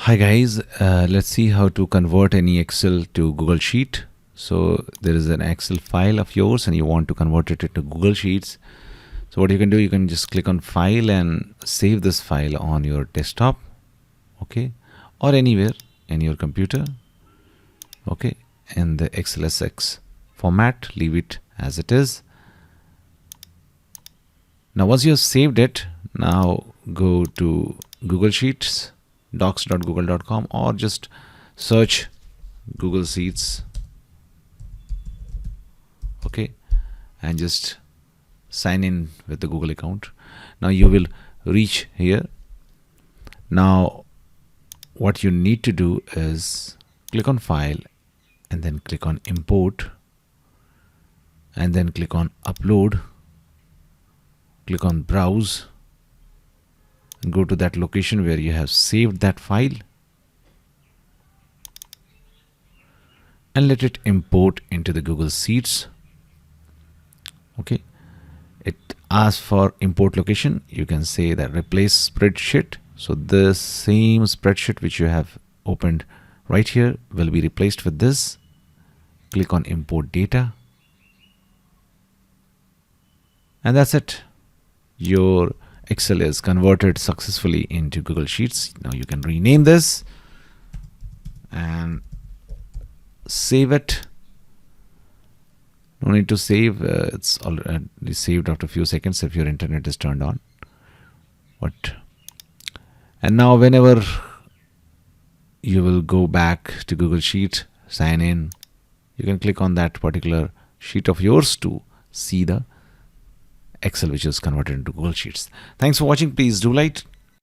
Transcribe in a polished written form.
Hi guys, let's see how to convert any Excel to Google Sheet. So there is an Excel file of yours and you want to convert it to Google Sheets. So what you can do, you can just click on file and save this file on your desktop, okay, or anywhere in your computer, okay, in the XLSX format, leave it as it is. Now once you have saved it, now go to Google Sheets, docs.google.com, or just search Google Sheets, okay, and just sign in with the Google account. Now you will reach here. Now what you need to do is click on file and then click on import and then click on upload, click on browse and go to that location where you have saved that file and let it import into the Google Sheets. Okay, it asks for import location. You can say that replace spreadsheet. So the same spreadsheet which you have opened right here will be replaced with this. Click on import data and that's it. Your Excel is converted successfully into Google Sheets. Now you can rename this and save it. No need to save, it's already saved after a few seconds if your internet is turned on. And now whenever you will go back to Google Sheet, sign in, you can click on that particular sheet of yours to see the Excel which is converted into Google Sheets. Thanks for watching. Please do like,